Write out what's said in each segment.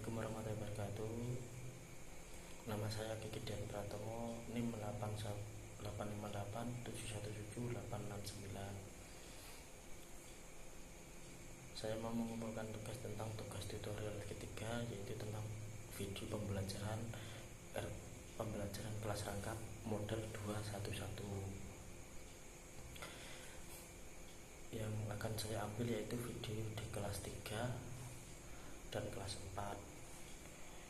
Assalamualaikum warahmatullahi wabarakatuh. Nama saya Kiki Dian Pratomo, NIM 858717869. Saya mau mengumpulkan tugas tentang tugas tutorial ketiga, yaitu tentang video pembelajaran kelas rangkap model 211. Yang akan saya ambil yaitu video di kelas 3 dan kelas 4.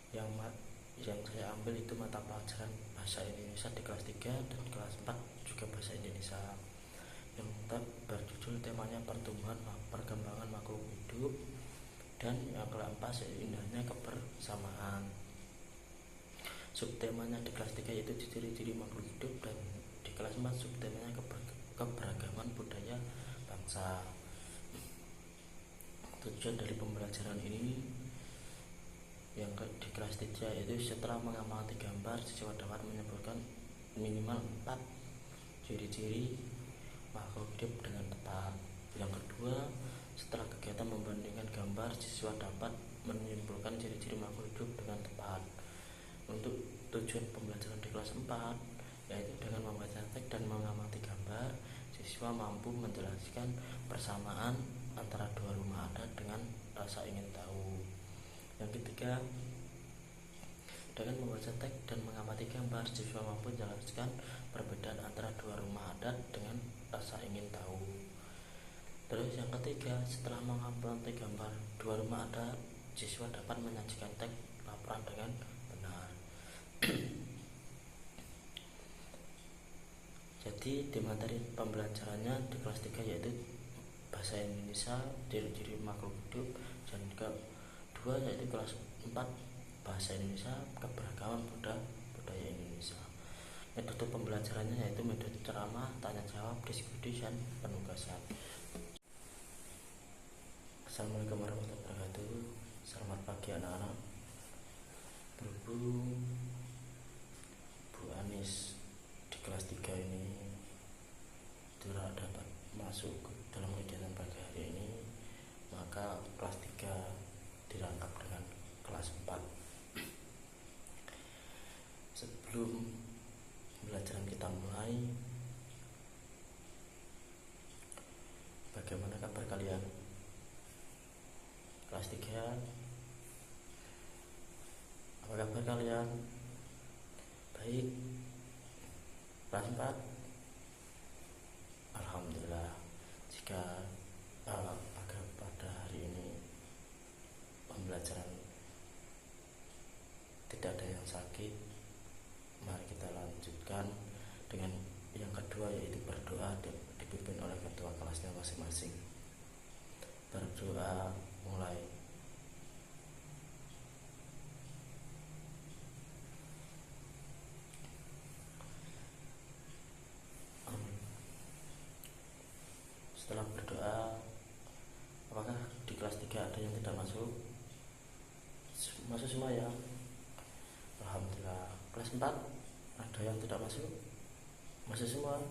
Yang saya ambil itu mata pelajaran bahasa Indonesia di kelas 3 dan kelas 4 juga bahasa Indonesia, yang berjudul temanya pertumbuhan perkembangan makhluk hidup, dan yang keempat indahnya kebersamaan. Subtemanya di kelas 3 yaitu ciri-ciri makhluk hidup, dan di kelas 4 subtemanya keberagaman budaya bangsa. Tujuan dari pembelajaran ini yang di kelas 3 yaitu setelah mengamati gambar, siswa dapat menyebutkan minimal 4 ciri-ciri makhluk hidup dengan tepat. Yang kedua, setelah kegiatan membandingkan gambar, siswa dapat menyimpulkan ciri-ciri makhluk hidup dengan tepat. Untuk tujuan pembelajaran di kelas 4 yaitu dengan membaca teks dan mengamati gambar, siswa mampu menjelaskan persamaan antara dua rumah adat dengan rasa ingin tahu. Yang ketiga, dengan membaca teks dan mengamati gambar, siswa mampu menjelaskan perbedaan antara dua rumah adat dengan rasa ingin tahu. Terus yang ketiga, setelah mengamati gambar dua rumah adat, siswa dapat menyajikan teks laporan dengan benar. Jadi di materi pembelajarannya di kelas 3 yaitu bahasa Indonesia, ciri-ciri makhluk hidup, dan kedua yaitu kelas 4 bahasa Indonesia, keberagaman budaya Indonesia. Metode pembelajarannya yaitu metode ceramah, tanya jawab, diskusi, dan penugasan. Assalamualaikum warahmatullahi wabarakatuh. Selamat pagi anak-anak. Berhubung Bu Anis di kelas 3 ini tidak dapat masuk dalam kegiatan pagi hari ini, maka kelas 3 dirangkap dengan kelas 4. Sebelum pembelajaran kita mulai, bagaimana kabar kalian? Kelas 3, apa kabar kalian? Baik. Kelas 4, alhamdulillah. Jika pada hari ini pembelajaran tidak ada yang sakit, mari kita lanjutkan dengan yang kedua yaitu berdoa, dipimpin oleh ketua kelasnya masing-masing. Berdoa mulai. Setelah berdoa, apakah di kelas 3 ada yang tidak masuk? Masuk semua ya? Alhamdulillah. Kelas 4 ada yang tidak masuk? Masuk semua?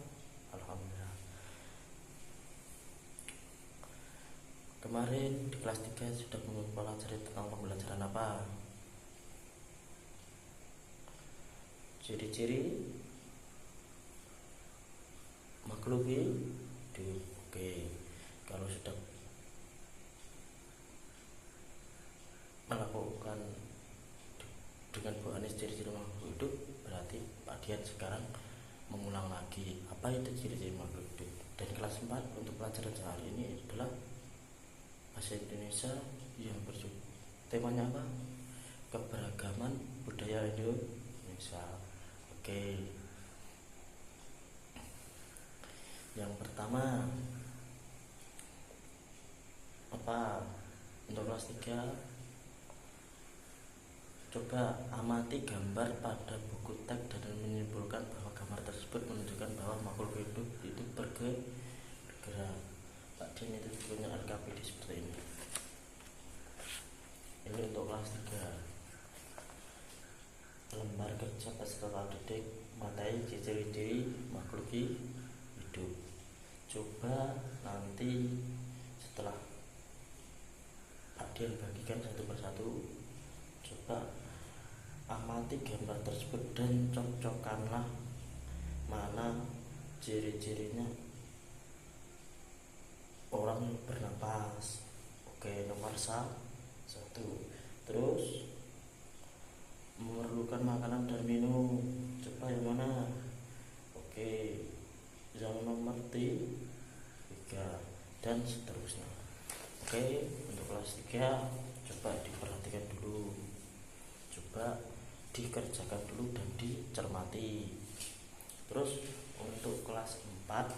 Alhamdulillah. Kemarin di kelas 3 sudah mempelajari tentang pembelajaran apa? Ciri-ciri makhluk hidup. Oke, kalau sudah melakukan dengan Bu Anis ciri-ciri makhluk hidup, berarti Pak Dian sekarang mengulang lagi apa itu ciri-ciri makhluk hidup. Dan kelas 4 untuk pelajaran sehari ini adalah bahasa Indonesia yang temanya apa? Keberagaman budaya Indonesia. Oke. Yang pertama, apa? Untuk kelas 3, coba amati gambar pada buku teks dan menyimpulkan bahwa gambar tersebut menunjukkan bahwa makhluk hidup itu bergerak. Pak Dian itu punya RKPD seperti ini. Ini untuk kelas 3. Lembar kerja peserta didik materi ciri-ciri makhluk hidup. Coba nanti setelah Pak Dian bagikan satu persatu, Coba amati gambar tersebut dan cocokkanlah mana ciri-cirinya orang bernapas. Oke, nomor satu. Terus memerlukan makanan dan minum. Coba yang mana? Oke, yang nomor tiga dan seterusnya. Oke, untuk kelas 3 coba diperhatikan dulu, coba dikerjakan dulu dan dicermati. Terus untuk kelas 4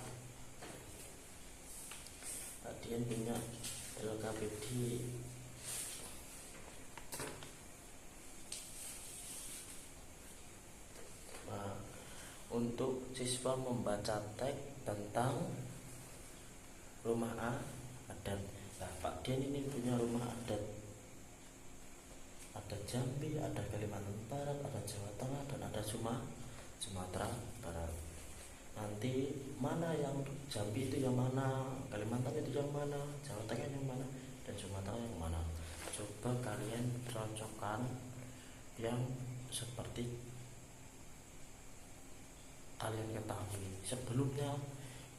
kalian punya LKPD. Nah, untuk siswa membaca teks tentang rumah adat. Nah, Pak Dian ini punya rumah adat. Ada Jambi, ada Kalimantan Barat, ada Jawa Tengah, dan ada Sumatera Barat. Nanti mana yang Jambi itu yang mana, Kalimantan itu yang mana, Jawa Tengah yang mana, dan Sumatera yang mana. Coba kalian cocokkan yang seperti kalian ketahui. Sebelumnya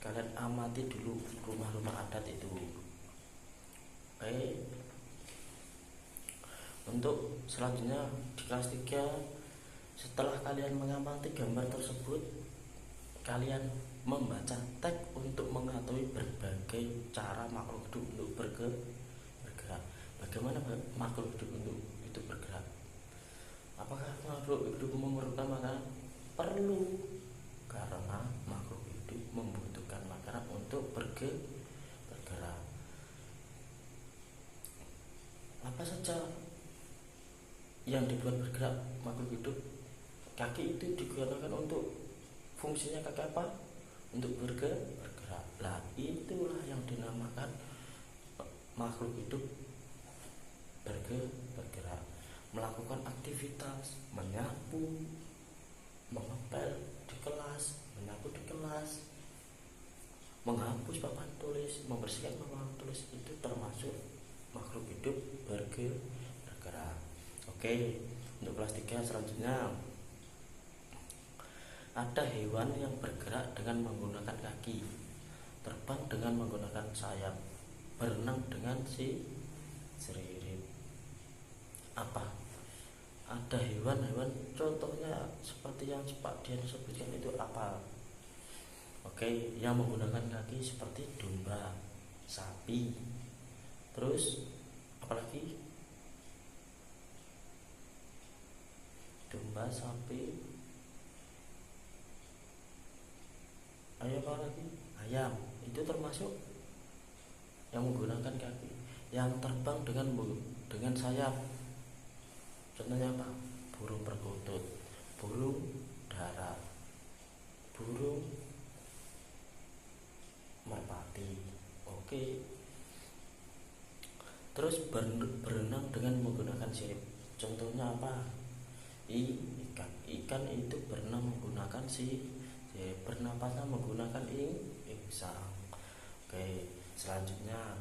kalian amati dulu rumah-rumah adat itu. Oke. Untuk selanjutnya di kelas 3, setelah kalian mengamati gambar tersebut, kalian membaca teks untuk mengetahui berbagai cara makhluk hidup untuk bergerak. Bagaimana makhluk hidup untuk itu bergerak? Apakah makhluk hidup memerlukan makanan? Perlu, karena makhluk hidup membutuhkan makanan untuk bergerak. Apa saja yang dibuat bergerak makhluk hidup? Kaki itu digunakan untuk fungsinya kaki apa? Untuk bergerak. Lah, itulah yang dinamakan makhluk hidup bergerak, melakukan aktivitas, menyapu, mengepel di kelas, menyapu di kelas, menghapus papan tulis, membersihkan papan tulis, itu termasuk makhluk hidup bergerak. Oke, untuk kelas 3 selanjutnya ada hewan yang bergerak dengan menggunakan kaki, terbang dengan menggunakan sayap, berenang dengan sirip. Apa? Ada hewan-hewan, contohnya seperti yang Pak Dian sebutkan itu apa? Oke, yang menggunakan kaki seperti domba, sapi. Terus apalagi? Domba, sapi, ayam, apa lagi? Ayam. Itu termasuk yang menggunakan kaki. Yang terbang dengan sayap, contohnya apa? Burung perkutut, burung dara, burung merpati. Oke. Terus berenang dengan menggunakan sirip, contohnya apa? Ikan itu berenang menggunakan bernapasnya menggunakan insang. Oke, selanjutnya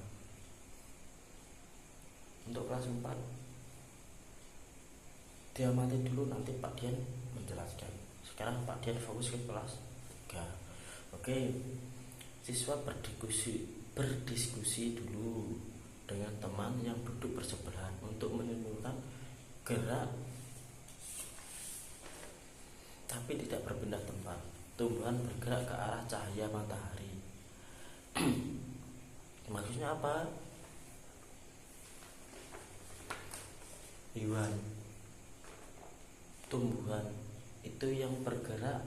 untuk kelas 4 diamati dulu, nanti Pak Dian menjelaskan. Sekarang Pak Dian fokus ke kelas 3. Oke, siswa berdiskusi dulu dengan teman yang duduk bersebelahan untuk menimbulkan gerak tapi tidak berpindah tempat. Tumbuhan bergerak ke arah cahaya matahari. Maksudnya apa? Hewan, tumbuhan itu yang bergerak,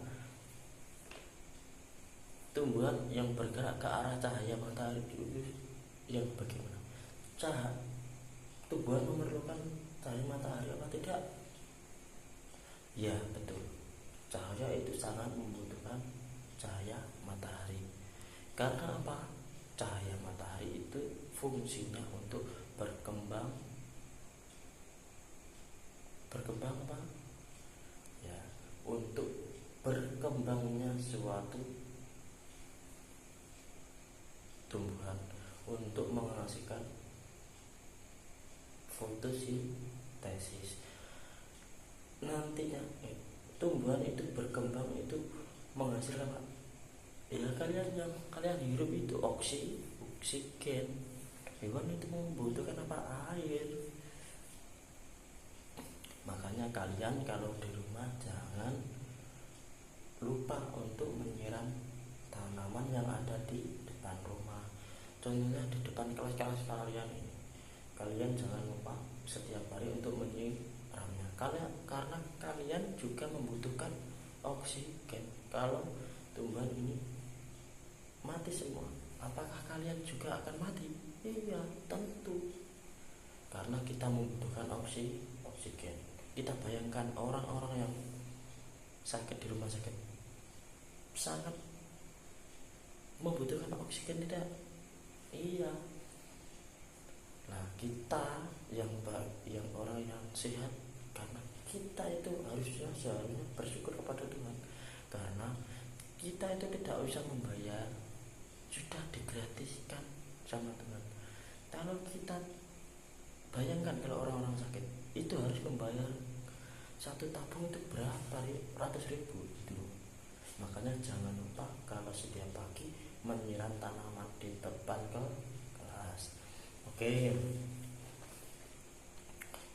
tumbuhan yang bergerak ke arah cahaya matahari itu yang bagaimana? Tumbuhan memerlukan cahaya matahari apa tidak? Ya, betul. Cahaya itu sangat membutuhkan cahaya matahari. Karena apa? Cahaya matahari itu fungsinya untuk berkembang apa? Ya, untuk berkembangnya suatu tumbuhan, untuk menghasilkan fotosintesis. nantinya tumbuhan itu berkembang itu menghasilkan apa? Ya kalian hirup itu oksigen. Hewan itu membutuhkan apa? Air. Makanya kalian kalau di rumah jangan lupa untuk menyiram tanaman yang ada di depan rumah. Contohnya di depan kelas-kelas kalian ini, kalian jangan lupa setiap hari untuk menyiramnya. Karena kalian juga membutuhkan oksigen. Kalau tumbuhan ini mati semua, apakah kalian juga akan mati? Iya, tentu. Karena kita membutuhkan oksigen. Kita bayangkan orang-orang yang sakit di rumah sakit sangat membutuhkan oksigen, tidak? Iya. Nah, kita yang orang yang sehat, karena kita itu seharusnya bersyukur kepada Tuhan, karena kita itu tidak usah membayar, sudah digratiskan sama Tuhan. Kalau kita bayangkan kalau orang-orang sakit itu harus membayar satu tabung itu berapa ratus ribu gitu. Makanya jangan lupa kalau setiap pagi menyiram tanaman di depan kelas. Oke.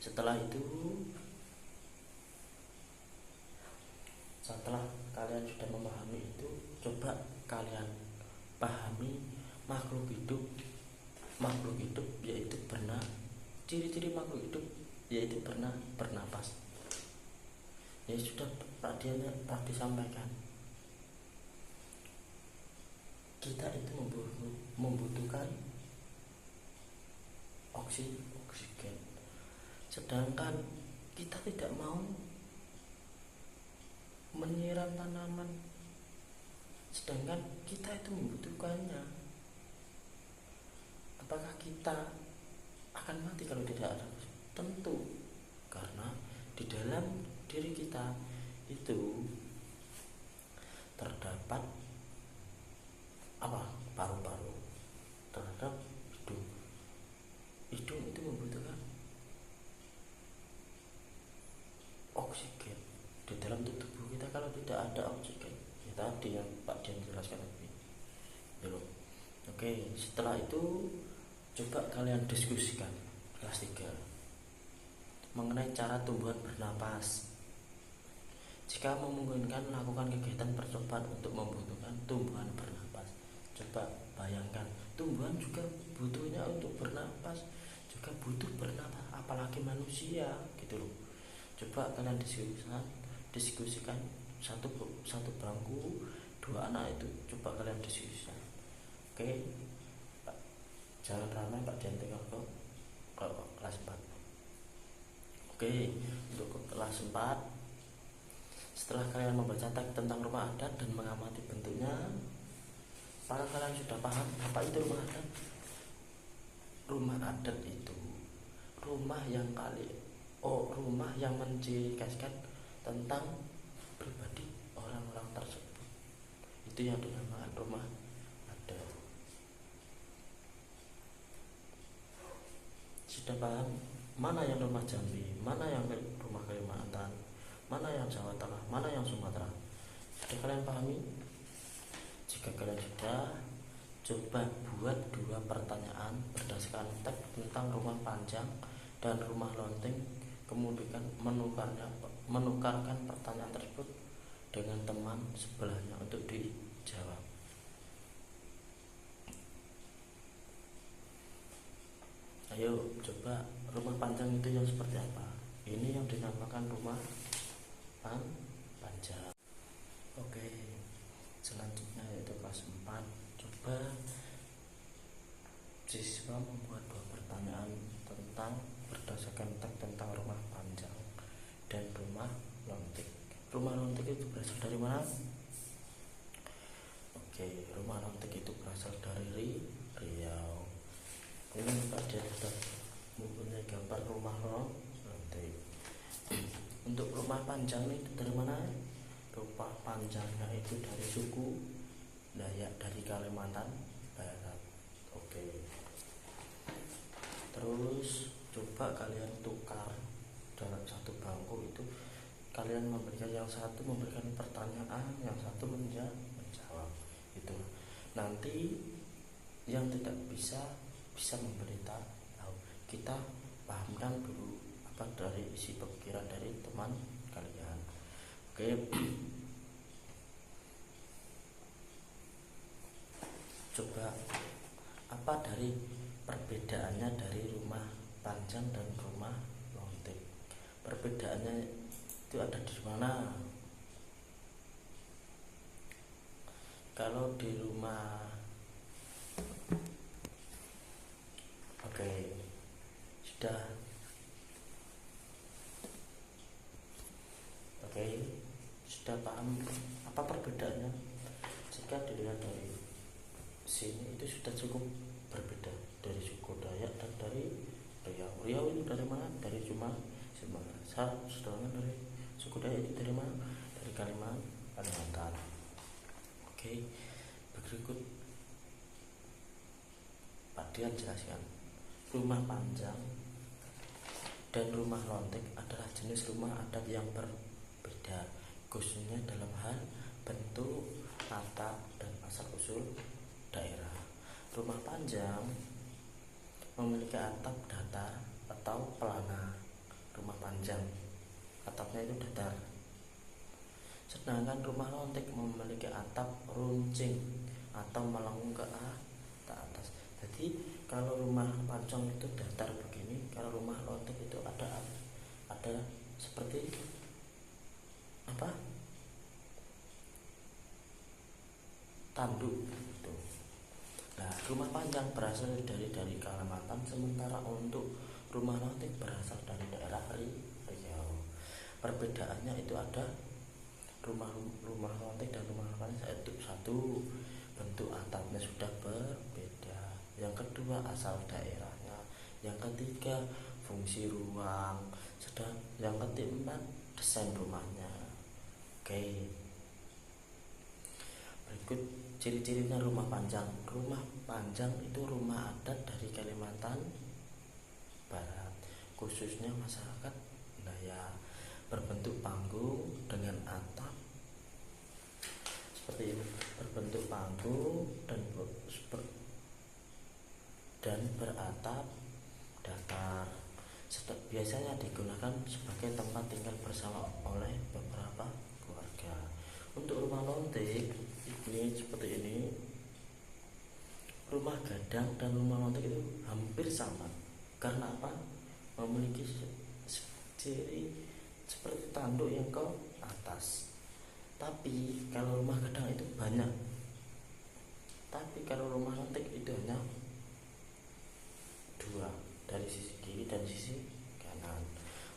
Setelah kalian sudah memahami itu, coba kalian pahami makhluk hidup yaitu ciri-ciri makhluk hidup yaitu bernapas. Ya sudah Pak disampaikan, kita itu membutuhkan oksigen, sedangkan kita tidak mau menyiram tanaman, sedangkan kita itu membutuhkannya. Apakah kita akan mati kalau tidak ada? Tentu, karena di dalam diri kita itu terdapat apa? Paru-paru, terhadap hidung itu membutuhkan oksigen di dalam tubuh kita. Kalau tidak ada oksigen, ya tadi yang Pak Dian jelaskan lebih dulu. Oke, setelah itu coba kalian diskusikan kelas 3 mengenai cara tumbuhan bernapas. Jika memungkinkan, lakukan kegiatan percobaan untuk membutuhkan tumbuhan bernapas. Coba bayangkan, tumbuhan juga butuhnya untuk bernapas, juga butuh bernapas, apalagi manusia gitu loh. Coba kalian diskusikan satu bangku 2 anak itu, coba kalian diskusikan. Oke, jangan ramai Pak Dian tinggal ke kelas 4. Oke, untuk kelas 4, setelah kalian membaca teks tentang rumah adat dan mengamati bentuknya, para kalian sudah paham apa itu rumah adat? Rumah adat itu rumah yang mencirikan tentang pribadi orang-orang tersebut. Itu yang dinamakan rumah adat. Sudah paham mana yang rumah Jambi, mana yang rumah Kalimantan, mana yang Jawa Tengah, mana yang Sumatera? Sudah kalian pahami? Jika kalian sudah, coba buat 2 pertanyaan berdasarkan teks tentang rumah panjang dan rumah lonteng, kemudian menukarkan pertanyaan tersebut dengan teman sebelahnya untuk dijawab. Ayo coba, rumah panjang itu yang seperti apa? Ini yang dinamakan rumah panjang. Oke, selanjutnya yaitu kelas 4. Coba siswa membuat 2 pertanyaan berdasarkan teks tentang rumah panjang dan rumah lontek. Rumah lontek itu berasal dari mana? Oke, rumah lontek itu berasal dari Riau. Ini Pak Dian sudah mempunyai gambar rumah lontek. Untuk rumah panjang itu dari mana? Rumah panjangnya itu dari suku Dayak dari Kalimantan Barat. Oke. Terus coba kalian tukar dalam satu bangku itu, kalian memberikan, yang satu memberikan pertanyaan, yang satu menjawab itu. Nanti yang tidak bisa memberitahu, kita pahamkan dulu apa dari isi pikiran dari teman kalian. Oke. Coba apa dari perbedaannya dari rumah panjang dan rumah lontek? Perbedaannya itu ada di mana? Kalau di rumah, oke, sudah, oke, sudah paham apa perbedaannya? Jika dilihat dari sini itu sudah cukup berbeda dari suku Dayak dan dari Riau. Riau itu dari mana? Dari Sumatera. Sedangkan dari suku Dayak itu dari mana? Dari Kalimantan. Oke, berikut Pak Dian jelaskan. Rumah panjang dan rumah lontek adalah jenis rumah adat yang berbeda, khususnya dalam hal bentuk, atap, dan asal usul daerah. Rumah panjang memiliki atap datar atau pelana. Rumah panjang atapnya itu datar. Sedangkan rumah lontek memiliki atap runcing atau melengkung ke atas. Jadi kalau rumah panjang itu datar begini, kalau rumah lontek itu ada seperti apa? Tanduk gitu. Nah, rumah panjang berasal dari Kalimantan, sementara untuk rumah lontek berasal dari daerah Riau. Perbedaannya itu ada rumah lontek dan rumah panjang itu satu, bentuk atapnya sudah berbeda. Yang kedua, asal daerahnya. Yang ketiga, fungsi ruang. Sedang yang keempat, desain rumahnya. Oke. Berikut ciri-cirinya rumah panjang. Rumah panjang itu rumah adat dari Kalimantan Barat, khususnya masyarakat Dayak, berbentuk panggung dengan atap seperti ini, berbentuk panggung dan beratap datar. Biasanya digunakan sebagai tempat tinggal bersama oleh beberapa keluarga. Untuk rumah lontek ini seperti ini. Rumah gadang dan rumah lontek itu hampir sama. Karena apa? Memiliki ciri seperti tanduk yang ke atas. Tapi kalau rumah gadang itu banyak. Tapi kalau rumah lontek itu hanya dua, dari sisi kiri dan sisi kanan.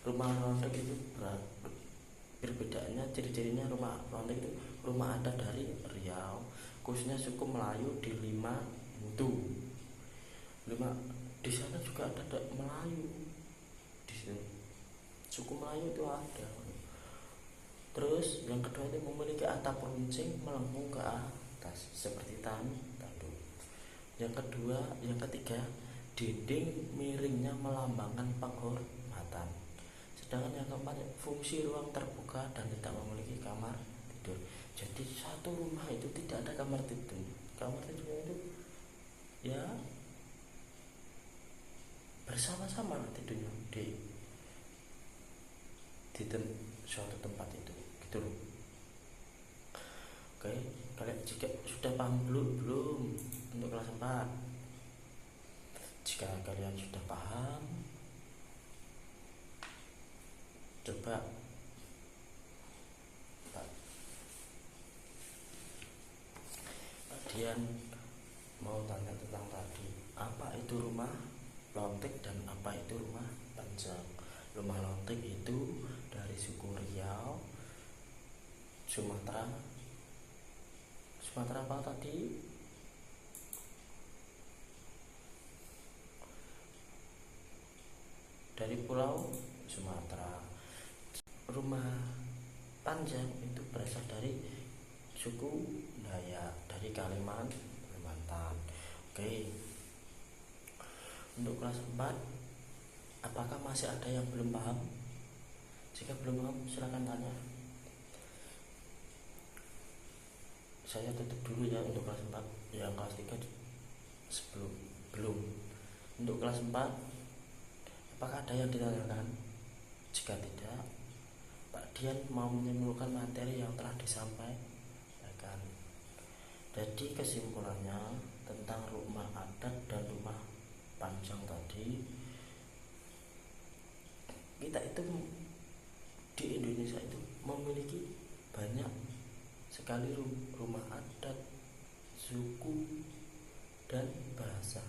Rumah lontek itu perbedaannya, ciri-cirinya rumah lontek itu rumah adat dari Riau, khususnya suku Melayu di Mutu. Di sana juga ada Melayu. Di situ suku Melayu itu ada. Terus yang kedua itu memiliki atap runcing melengkung ke atas seperti tanduk. Yang ketiga, dinding miringnya melambangkan penghormatan. Sedangkan yang keempat, fungsi ruang terbuka dan tidak memiliki kamar tidur. Jadi satu rumah itu tidak ada kamar tidur. Kamar tidurnya itu ya bersama-sama tidurnya di suatu tempat itu, gitu loh. Oke, kalian jika sudah paham belum untuk kelas 4? Jika kalian sudah paham, coba kalian mau tanya tentang tadi, apa itu rumah lontek dan apa itu rumah panjang. Rumah lontek itu dari suku Riau, Sumatera apa tadi? Dari Pulau Sumatera. Rumah panjang itu berasal dari suku Dayak dari Kalimantan. Oke. Untuk kelas 4, apakah masih ada yang belum paham? Jika belum paham silakan tanya. Saya tutup dulu ya untuk kelas 4. Yang kelas 3 sebelum belum. Untuk kelas 4, apakah ada yang ditanyakan? Jika tidak, Pak Dian mau menyimpulkan materi yang telah disampaikan. Jadi kesimpulannya tentang rumah adat dan rumah panjang tadi, kita itu di Indonesia itu memiliki banyak sekali rumah adat, suku, dan bahasa.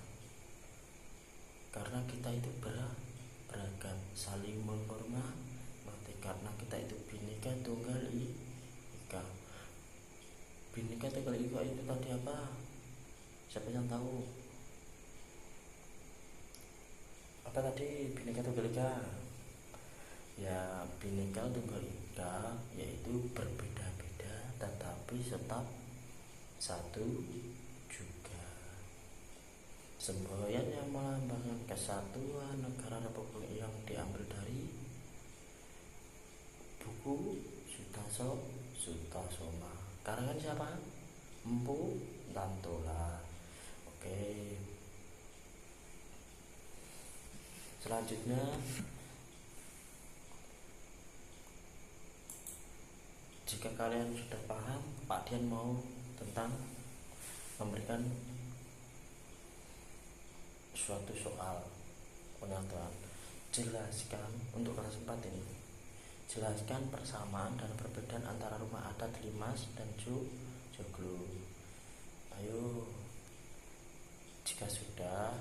Karena kita itu beragam, saling menghormati, karena kita itu Bhinneka Tunggal Ika. Bhinneka Tunggal Ika itu tadi apa? Siapa yang tahu? Apa tadi Bhinneka Tunggal Ika? Ya, Bhinneka Tunggal Ika yaitu berbeda-beda tetapi tetap satu juga. Semboyan yang melambangkan kesatuan negara Republik yang diambil dari buku Sutasoma. Karangan siapa? Empu Tantola. Oke. Selanjutnya, jika kalian sudah paham, Pak Dian mau tentang memberikan suatu soal penentuan. Jelaskan untuk kelas 4 ini. Jelaskan persamaan dan perbedaan antara rumah adat Limas dan Joglo. Ayo, jika sudah,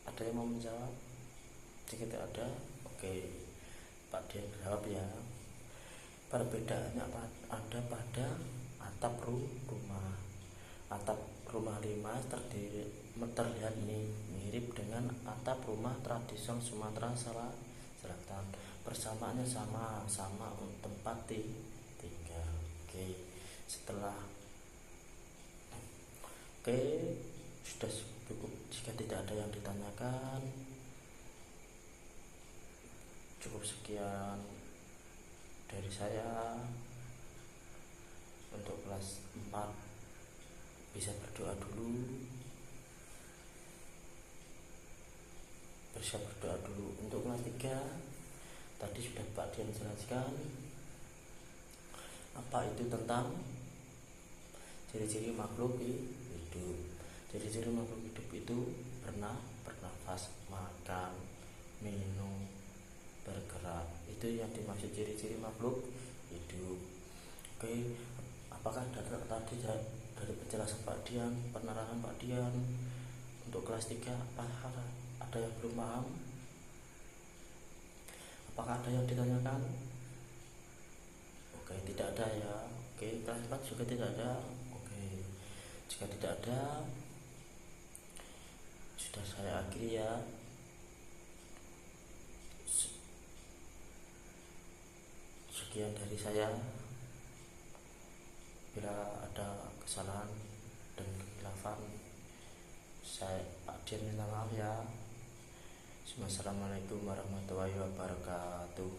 ada yang mau menjawab? Jika tidak ada, oke, Pak Dian jawab ya. Perbedaannya ada pada atap rumah. Atap rumah Limas terlihat mirip dengan atap rumah tradisional Sumatera Selatan. Persamaannya sama tempat tinggal. Oke, sudah cukup. Jika tidak ada yang ditanyakan, cukup sekian dari saya. Untuk kelas 4 bisa berdoa dulu. Untuk kelas 3 tadi sudah Pak Dian jelaskan apa itu tentang ciri-ciri makhluk hidup. Ciri-ciri makhluk hidup itu bernafas, makan, minum, bergerak. Itu yang dimaksud ciri-ciri makhluk hidup. Oke, apakah tadi dari penjelasan Pak Dian, penerangan Pak Dian untuk kelas 3 apakah ada yang belum paham? Apakah ada yang ditanyakan? Oke, tidak ada ya. Oke, kelas 4 juga tidak ada. Oke, jika tidak ada, sudah saya akhiri ya. Sekian dari saya. Bila ada kesalahan dan kekhilafan, saya Pak Dian minta maaf ya. Wassalamualaikum warahmatullahi wabarakatuh.